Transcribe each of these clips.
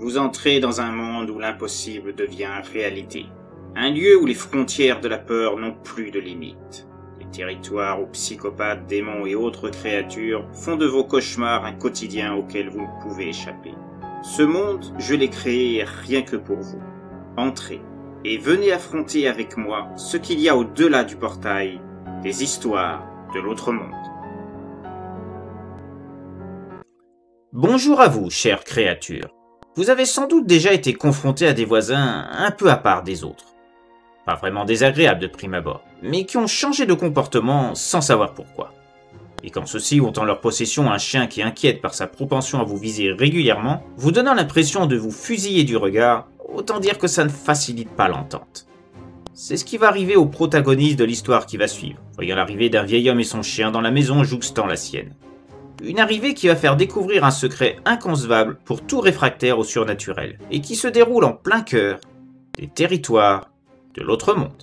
Vous entrez dans un monde où l'impossible devient réalité. Un lieu où les frontières de la peur n'ont plus de limites. Les territoires où psychopathes, démons et autres créatures font de vos cauchemars un quotidien auquel vous ne pouvez échapper. Ce monde, je l'ai créé rien que pour vous. Entrez et venez affronter avec moi ce qu'il y a au-delà du portail, des histoires de l'autre monde. Bonjour à vous, chères créatures. Vous avez sans doute déjà été confrontés à des voisins un peu à part des autres. Pas vraiment désagréables de prime abord, mais qui ont changé de comportement sans savoir pourquoi. Et quand ceux-ci ont en leur possession un chien qui inquiète par sa propension à vous viser régulièrement, vous donnant l'impression de vous fusiller du regard, autant dire que ça ne facilite pas l'entente. C'est ce qui va arriver au protagoniste de l'histoire qui va suivre, voyant l'arrivée d'un vieil homme et son chien dans la maison jouxtant la sienne. Une arrivée qui va faire découvrir un secret inconcevable pour tout réfractaire au surnaturel, et qui se déroule en plein cœur des territoires de l'autre monde.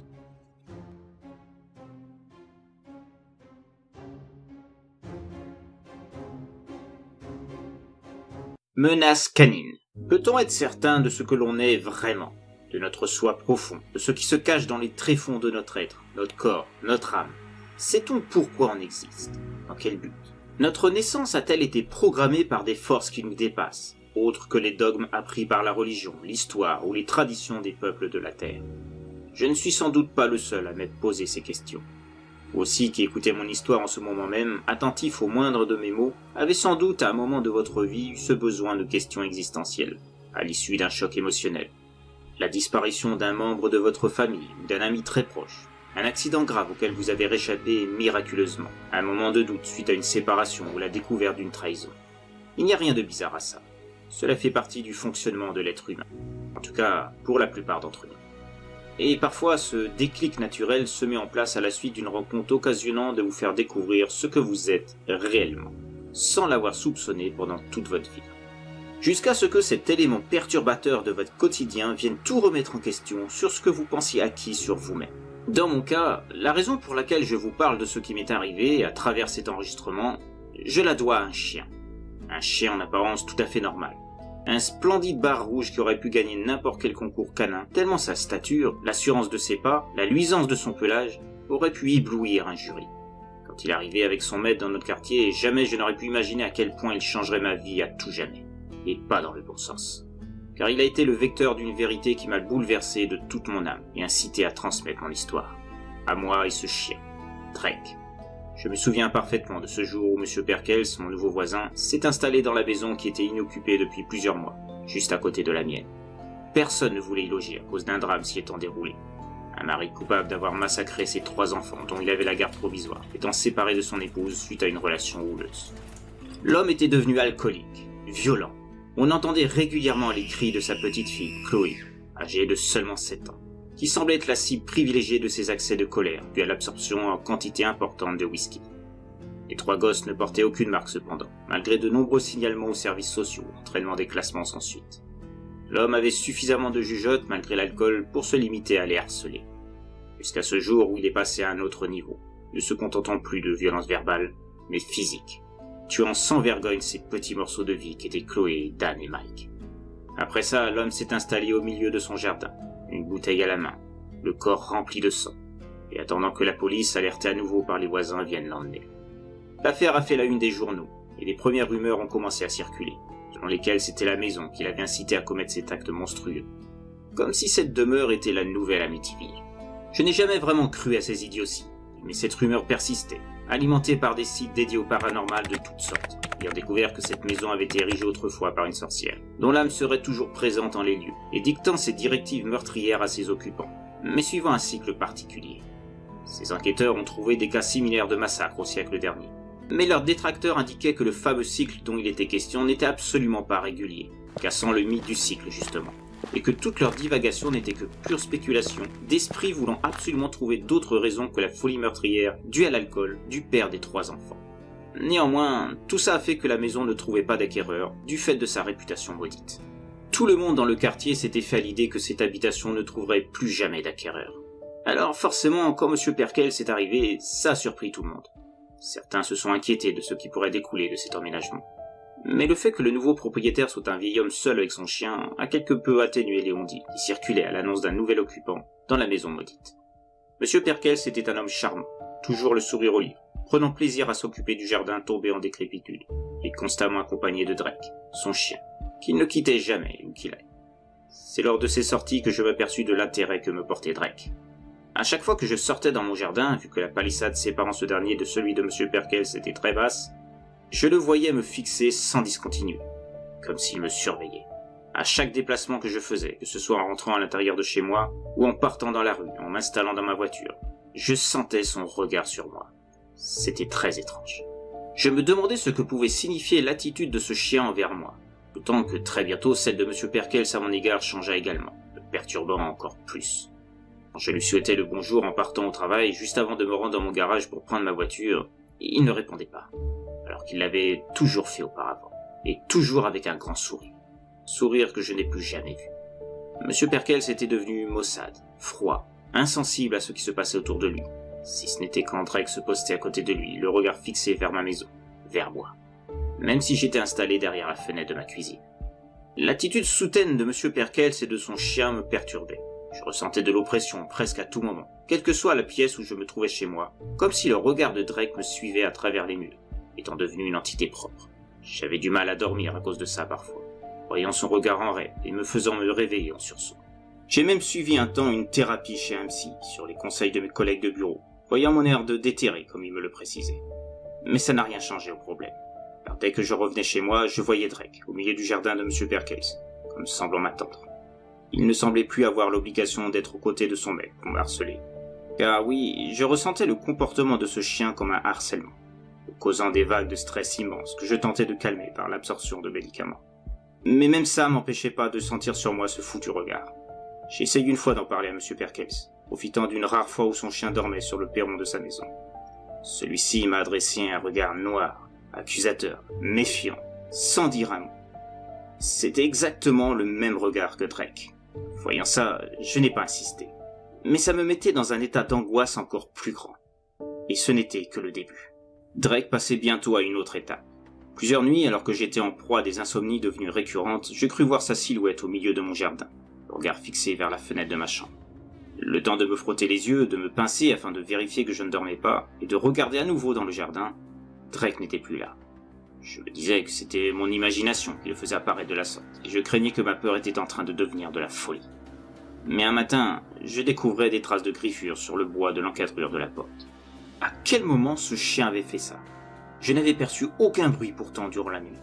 Menace canine. Peut-on être certain de ce que l'on est vraiment, de notre soi profond, de ce qui se cache dans les tréfonds de notre être, notre corps, notre âme? Sait-on pourquoi on existe? Dans quel but? Notre naissance a-t-elle été programmée par des forces qui nous dépassent, autres que les dogmes appris par la religion, l'histoire ou les traditions des peuples de la Terre? Je ne suis sans doute pas le seul à m'être posé ces questions. Vous aussi qui écoutez mon histoire en ce moment même, attentif au moindre de mes mots, avez sans doute à un moment de votre vie eu ce besoin de questions existentielles, à l'issue d'un choc émotionnel. La disparition d'un membre de votre famille ou d'un ami très proche, un accident grave auquel vous avez réchappé miraculeusement, un moment de doute suite à une séparation ou la découverte d'une trahison. Il n'y a rien de bizarre à ça. Cela fait partie du fonctionnement de l'être humain. En tout cas, pour la plupart d'entre nous. Et parfois, ce déclic naturel se met en place à la suite d'une rencontre occasionnant de vous faire découvrir ce que vous êtes réellement, sans l'avoir soupçonné pendant toute votre vie. Jusqu'à ce que cet élément perturbateur de votre quotidien vienne tout remettre en question sur ce que vous pensiez acquis sur vous-même. Dans mon cas, la raison pour laquelle je vous parle de ce qui m'est arrivé à travers cet enregistrement, je la dois à un chien. Un chien en apparence tout à fait normal. Un splendide bar rouge qui aurait pu gagner n'importe quel concours canin, tellement sa stature, l'assurance de ses pas, la luisance de son pelage, aurait pu éblouir un jury. Quand il arrivait avec son maître dans notre quartier, jamais je n'aurais pu imaginer à quel point il changerait ma vie à tout jamais. Et pas dans le bon sens. Car il a été le vecteur d'une vérité qui m'a bouleversé de toute mon âme et incité à transmettre mon histoire. À moi et ce chien, Trek. Je me souviens parfaitement de ce jour où M. Perkels, mon nouveau voisin, s'est installé dans la maison qui était inoccupée depuis plusieurs mois, juste à côté de la mienne. Personne ne voulait y loger à cause d'un drame s'y étant déroulé. Un mari coupable d'avoir massacré ses 3 enfants dont il avait la garde provisoire, étant séparé de son épouse suite à une relation houleuse. L'homme était devenu alcoolique, violent. On entendait régulièrement les cris de sa petite fille, Chloé, âgée de seulement 7 ans, qui semblait être la cible privilégiée de ses accès de colère, dû à l'absorption en quantité importante de whisky. Les 3 gosses ne portaient aucune marque cependant, malgré de nombreux signalements aux services sociaux, entraînement des classements sans suite. L'homme avait suffisamment de jugeote, malgré l'alcool, pour se limiter à les harceler. Jusqu'à ce jour où il est passé à un autre niveau, ne se contentant plus de violence verbale, mais physique, tuant sans vergogne ces petits morceaux de vie qu'étaient Chloé, Dan et Mike. Après ça, l'homme s'est installé au milieu de son jardin, une bouteille à la main, le corps rempli de sang, et attendant que la police, alertée à nouveau par les voisins, vienne l'emmener. L'affaire a fait la une des journaux, et les premières rumeurs ont commencé à circuler, selon lesquelles c'était la maison qui l'avait incité à commettre cet acte monstrueux. Comme si cette demeure était la nouvelle Amityville. Je n'ai jamais vraiment cru à ces idioties, mais cette rumeur persistait, alimentée par des sites dédiés au paranormal de toutes sortes, ayant découvert que cette maison avait été érigée autrefois par une sorcière, dont l'âme serait toujours présente en les lieux, et dictant ses directives meurtrières à ses occupants, mais suivant un cycle particulier. Ces enquêteurs ont trouvé des cas similaires de massacres au siècle dernier, mais leurs détracteurs indiquaient que le fameux cycle dont il était question n'était absolument pas régulier, cassant le mythe du cycle justement, et que toutes leurs divagations n'étaient que pure spéculation, d'esprits voulant absolument trouver d'autres raisons que la folie meurtrière due à l'alcool du père des 3 enfants. Néanmoins, tout ça a fait que la maison ne trouvait pas d'acquéreur, du fait de sa réputation maudite. Tout le monde dans le quartier s'était fait à l'idée que cette habitation ne trouverait plus jamais d'acquéreur. Alors forcément, quand M. Perkels est arrivé, ça a surpris tout le monde. Certains se sont inquiétés de ce qui pourrait découler de cet emménagement. Mais le fait que le nouveau propriétaire soit un vieil homme seul avec son chien a quelque peu atténué les on-dit qui circulaient à l'annonce d'un nouvel occupant dans la maison maudite. Monsieur Perkels était un homme charmant, toujours le sourire aux livres, prenant plaisir à s'occuper du jardin tombé en décrépitude, et constamment accompagné de Drake, son chien, qui ne le quittait jamais où qu'il aille. C'est lors de ces sorties que je m'aperçus de l'intérêt que me portait Drake. À chaque fois que je sortais dans mon jardin, vu que la palissade séparant ce dernier de celui de Monsieur Perkels était très basse, je le voyais me fixer sans discontinuer, comme s'il me surveillait. À chaque déplacement que je faisais, que ce soit en rentrant à l'intérieur de chez moi, ou en partant dans la rue, en m'installant dans ma voiture, je sentais son regard sur moi. C'était très étrange. Je me demandais ce que pouvait signifier l'attitude de ce chien envers moi, d'autant que très bientôt celle de Monsieur Perkels à mon égard changea également, me perturbant encore plus. Quand je lui souhaitais le bonjour en partant au travail, juste avant de me rendre dans mon garage pour prendre ma voiture, il ne répondait pas, alors qu'il l'avait toujours fait auparavant, et toujours avec un grand sourire. Sourire que je n'ai plus jamais vu. Monsieur Perkels était devenu maussade, froid, insensible à ce qui se passait autour de lui, si ce n'était quand Drake se postait à côté de lui, le regard fixé vers ma maison, vers moi, même si j'étais installé derrière la fenêtre de ma cuisine. L'attitude soudaine de Monsieur Perkels et de son chien me perturbait. Je ressentais de l'oppression presque à tout moment, quelle que soit la pièce où je me trouvais chez moi, comme si le regard de Drake me suivait à travers les murs, étant devenu une entité propre. J'avais du mal à dormir à cause de ça parfois, voyant son regard en rêve et me faisant me réveiller en sursaut. J'ai même suivi un temps une thérapie chez un psy, sur les conseils de mes collègues de bureau, voyant mon air de déterré comme il me le précisait. Mais ça n'a rien changé au problème, car dès que je revenais chez moi, je voyais Drake, au milieu du jardin de Monsieur Perkels, comme semblant m'attendre. Il ne semblait plus avoir l'obligation d'être aux côtés de son maître pour me harceler. Car oui, je ressentais le comportement de ce chien comme un harcèlement, causant des vagues de stress immenses que je tentais de calmer par l'absorption de médicaments. Mais même ça m'empêchait pas de sentir sur moi ce foutu regard. J'ai essayé une fois d'en parler à Monsieur Perkels, profitant d'une rare fois où son chien dormait sur le perron de sa maison. Celui-ci m'a adressé un regard noir, accusateur, méfiant, sans dire un mot. C'était exactement le même regard que Drake. Voyant ça, je n'ai pas insisté. Mais ça me mettait dans un état d'angoisse encore plus grand. Et ce n'était que le début. Drake passait bientôt à une autre étape. Plusieurs nuits, alors que j'étais en proie à des insomnies devenues récurrentes, je crus voir sa silhouette au milieu de mon jardin, le regard fixé vers la fenêtre de ma chambre. Le temps de me frotter les yeux, de me pincer afin de vérifier que je ne dormais pas, et de regarder à nouveau dans le jardin, Drake n'était plus là. Je me disais que c'était mon imagination qui le faisait apparaître de la sorte, et je craignais que ma peur était en train de devenir de la folie. Mais un matin, je découvrais des traces de griffures sur le bois de l'encadrure de la porte. À quel moment ce chien avait fait ça? Je n'avais perçu aucun bruit pourtant durant la nuit.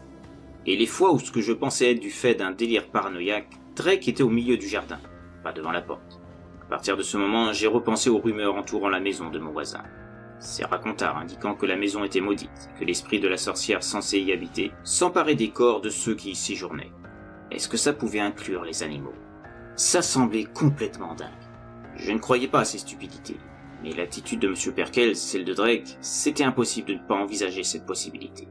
Et les fois où ce que je pensais être du fait d'un délire paranoïaque, Drake était au milieu du jardin, pas devant la porte. À partir de ce moment, j'ai repensé aux rumeurs entourant la maison de mon voisin. Ces racontars indiquant que la maison était maudite, que l'esprit de la sorcière censée y habiter s'emparait des corps de ceux qui y séjournaient. Est-ce que ça pouvait inclure les animaux? Ça semblait complètement dingue. Je ne croyais pas à ces stupidités, mais l'attitude de M. Perkels, celle de Drake, c'était impossible de ne pas envisager cette possibilité.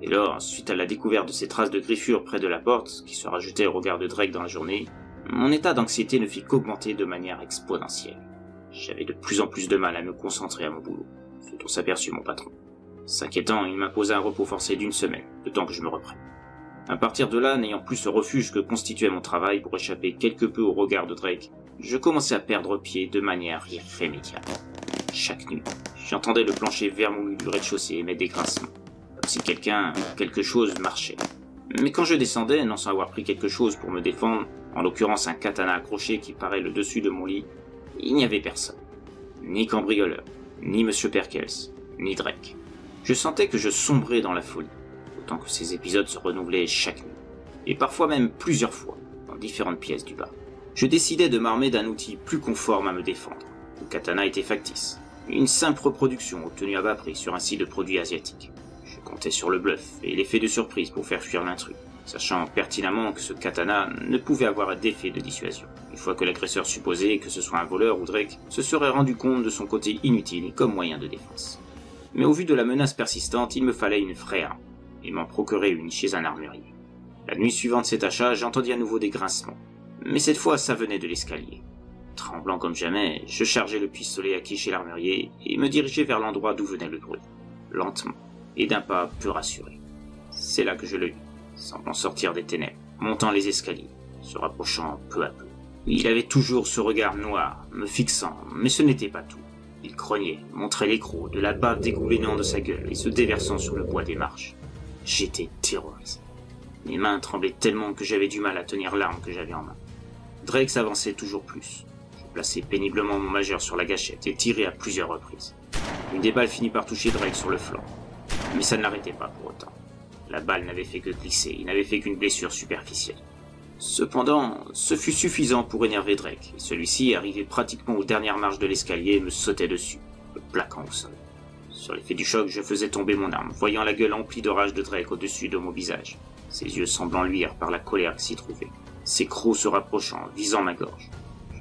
Et lors, suite à la découverte de ces traces de griffures près de la porte, qui se rajoutaient au regard de Drake dans la journée, mon état d'anxiété ne fit qu'augmenter de manière exponentielle. J'avais de plus en plus de mal à me concentrer à mon boulot, ce dont s'aperçut mon patron. S'inquiétant, il m'imposa un repos forcé d'1 semaine, le temps que je me reprenne. À partir de là, n'ayant plus ce refuge que constituait mon travail pour échapper quelque peu au regard de Drake, je commençais à perdre pied de manière irrémédiable. Chaque nuit, j'entendais le plancher vermoulu du rez-de-chaussée émettre des grincements, comme si quelqu'un ou quelque chose marchait. Mais quand je descendais, non sans avoir pris quelque chose pour me défendre, en l'occurrence un katana accroché qui parait le dessus de mon lit, il n'y avait personne. Ni cambrioleur, ni M. Perkels, ni Drake. Je sentais que je sombrais dans la folie, autant que ces épisodes se renouvelaient chaque nuit, et parfois même plusieurs fois, dans différentes pièces du bar. Je décidai de m'armer d'un outil plus conforme à me défendre. Le katana était factice, une simple reproduction obtenue à bas prix sur un site de produits asiatiques. Je comptais sur le bluff et l'effet de surprise pour faire fuir l'intrus, sachant pertinemment que ce katana ne pouvait avoir d'effet de dissuasion. Une fois que l'agresseur supposé, que ce soit un voleur ou Drake, se serait rendu compte de son côté inutile comme moyen de défense. Mais au vu de la menace persistante, il me fallait une vraie arme, et m'en procurer une chez un armurier. La nuit suivante cet achat, j'entendis à nouveau des grincements, mais cette fois ça venait de l'escalier. Tremblant comme jamais, je chargeai le pistolet acquis chez l'armurier et me dirigeai vers l'endroit d'où venait le bruit, lentement, et d'un pas peu rassuré. C'est là que je le vis, semblant sortir des ténèbres, montant les escaliers, se rapprochant peu à peu. Il avait toujours ce regard noir, me fixant, mais ce n'était pas tout. Il grognait, montrait les crocs, de la bave dégoulinant de sa gueule et se déversant sur le bois des marches. J'étais terrorisé. Mes mains tremblaient tellement que j'avais du mal à tenir l'arme que j'avais en main. Drake s'avançait toujours plus. Je plaçais péniblement mon majeur sur la gâchette et tirais à plusieurs reprises. Une des balles finit par toucher Drake sur le flanc. Mais ça ne l'arrêtait pas pour autant. La balle n'avait fait que glisser, il n'avait fait qu'une blessure superficielle. Cependant, ce fut suffisant pour énerver Drake, et celui-ci, arrivé pratiquement aux dernières marches de l'escalier, me sautait dessus, me plaquant au sol. Sur l'effet du choc, je faisais tomber mon arme, voyant la gueule emplie de rage de Drake au-dessus de mon visage, ses yeux semblant luire par la colère qui s'y trouvait, ses crocs se rapprochant, visant ma gorge.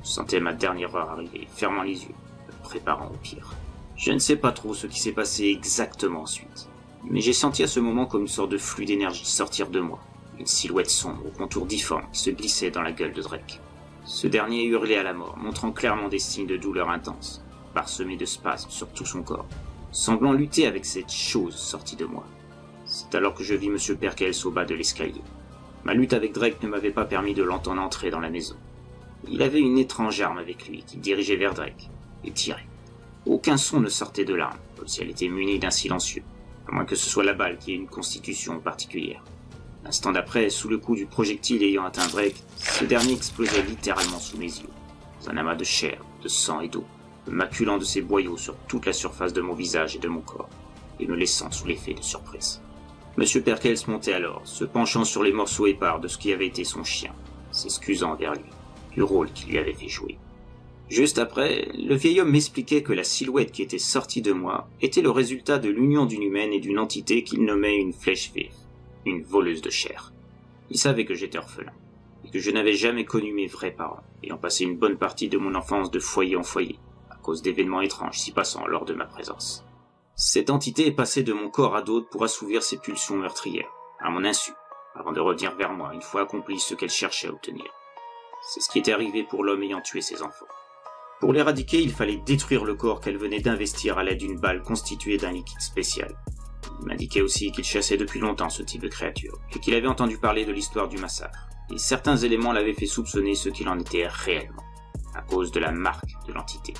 Je sentais ma dernière heure arriver, fermant les yeux, me préparant au pire. Je ne sais pas trop ce qui s'est passé exactement ensuite, mais j'ai senti à ce moment comme une sorte de flux d'énergie sortir de moi. Une silhouette sombre au contour difforme qui se glissait dans la gueule de Drake. Ce dernier hurlait à la mort, montrant clairement des signes de douleur intense, parsemés de spasmes sur tout son corps, semblant lutter avec cette chose sortie de moi. C'est alors que je vis M. Perkels au bas de l'escalier. Ma lutte avec Drake ne m'avait pas permis de l'entendre entrer dans la maison. Il avait une étrange arme avec lui qu'il dirigeait vers Drake, et tirait. Aucun son ne sortait de l'arme, comme si elle était munie d'un silencieux, à moins que ce soit la balle qui ait une constitution particulière. L'instant d'après, sous le coup du projectile ayant atteint Drake, ce dernier explosait littéralement sous mes yeux, un amas de chair, de sang et d'eau, me maculant de ses boyaux sur toute la surface de mon visage et de mon corps, et me laissant sous l'effet de surprise. M. Perkels montait alors, se penchant sur les morceaux épars de ce qui avait été son chien, s'excusant envers lui, du rôle qu'il lui avait fait jouer. Juste après, le vieil homme m'expliquait que la silhouette qui était sortie de moi était le résultat de l'union d'une humaine et d'une entité qu'il nommait une flèche vive. Une voleuse de chair. Il savait que j'étais orphelin, et que je n'avais jamais connu mes vrais parents, ayant passé une bonne partie de mon enfance de foyer en foyer, à cause d'événements étranges s'y passant lors de ma présence. Cette entité est passée de mon corps à d'autres pour assouvir ses pulsions meurtrières, à mon insu, avant de revenir vers moi une fois accompli ce qu'elle cherchait à obtenir. C'est ce qui était arrivé pour l'homme ayant tué ses enfants. Pour l'éradiquer, il fallait détruire le corps qu'elle venait d'investir à l'aide d'une balle constituée d'un liquide spécial. Il m'indiquait aussi qu'il chassait depuis longtemps ce type de créature, et qu'il avait entendu parler de l'histoire du massacre, et certains éléments l'avaient fait soupçonner ce qu'il en était réellement, à cause de la marque de l'entité,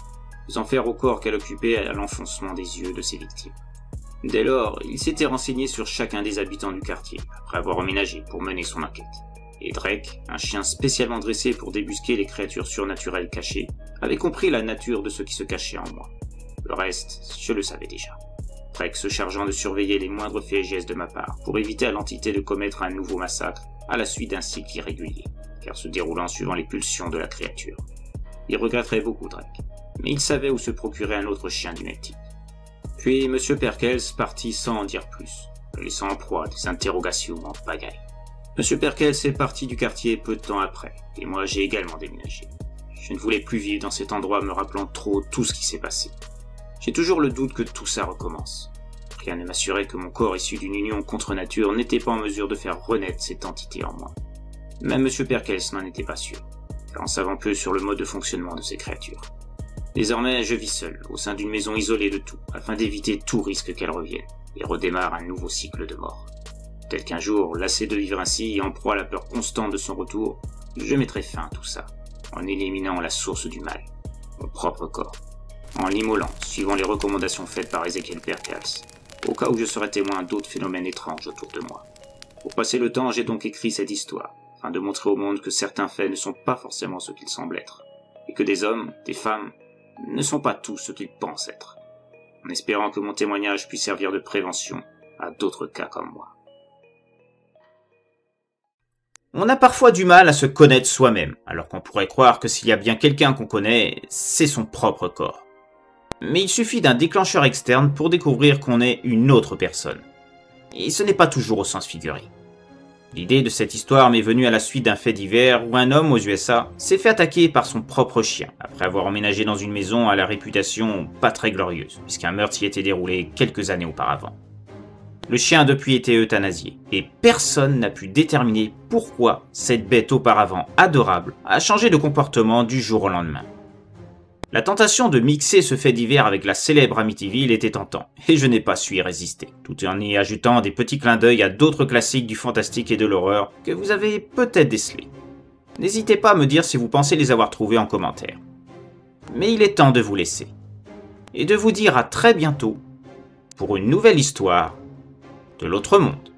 faisant faire au corps qu'elle occupait à l'enfoncement des yeux de ses victimes. Dès lors, il s'était renseigné sur chacun des habitants du quartier, après avoir emménagé pour mener son enquête. Et Drake, un chien spécialement dressé pour débusquer les créatures surnaturelles cachées, avait compris la nature de ce qui se cachait en moi. Le reste, je le savais déjà. Drake se chargeant de surveiller les moindres faits et gestes de ma part, pour éviter à l'entité de commettre un nouveau massacre à la suite d'un cycle irrégulier, car se déroulant suivant les pulsions de la créature. Il regretterait beaucoup Drake, mais il savait où se procurer un autre chien du même type. Puis M. Perkels partit sans en dire plus, me laissant en proie à des interrogations en pagaille. M. Perkels est parti du quartier peu de temps après, et moi j'ai également déménagé. Je ne voulais plus vivre dans cet endroit me rappelant trop tout ce qui s'est passé. J'ai toujours le doute que tout ça recommence. Rien ne m'assurait que mon corps issu d'une union contre nature n'était pas en mesure de faire renaître cette entité en moi. Même M. Perkels n'en était pas sûr, car en savant peu sur le mode de fonctionnement de ces créatures. Désormais, je vis seul, au sein d'une maison isolée de tout, afin d'éviter tout risque qu'elle revienne, et redémarre un nouveau cycle de mort. Tel qu'un jour, lassé de vivre ainsi et en proie à la peur constante de son retour, je mettrai fin à tout ça, en éliminant la source du mal, mon propre corps, en l'immolant, suivant les recommandations faites par Ezekiel Perkels, au cas où je serais témoin d'autres phénomènes étranges autour de moi. Pour passer le temps, j'ai donc écrit cette histoire, afin de montrer au monde que certains faits ne sont pas forcément ce qu'ils semblent être, et que des hommes, des femmes, ne sont pas tous ce qu'ils pensent être, en espérant que mon témoignage puisse servir de prévention à d'autres cas comme moi. On a parfois du mal à se connaître soi-même, alors qu'on pourrait croire que s'il y a bien quelqu'un qu'on connaît, c'est son propre corps. Mais il suffit d'un déclencheur externe pour découvrir qu'on est une autre personne. Et ce n'est pas toujours au sens figuré. L'idée de cette histoire m'est venue à la suite d'un fait divers où un homme aux USA s'est fait attaquer par son propre chien, après avoir emménagé dans une maison à la réputation pas très glorieuse, puisqu'un meurtre y était déroulé quelques années auparavant. Le chien a depuis été euthanasié, et personne n'a pu déterminer pourquoi cette bête auparavant adorable a changé de comportement du jour au lendemain. La tentation de mixer ce fait divers avec la célèbre Amityville était tentante, et je n'ai pas su y résister, tout en y ajoutant des petits clins d'œil à d'autres classiques du fantastique et de l'horreur que vous avez peut-être décelés. N'hésitez pas à me dire si vous pensez les avoir trouvés en commentaire. Mais il est temps de vous laisser, et de vous dire à très bientôt pour une nouvelle histoire de l'autre monde.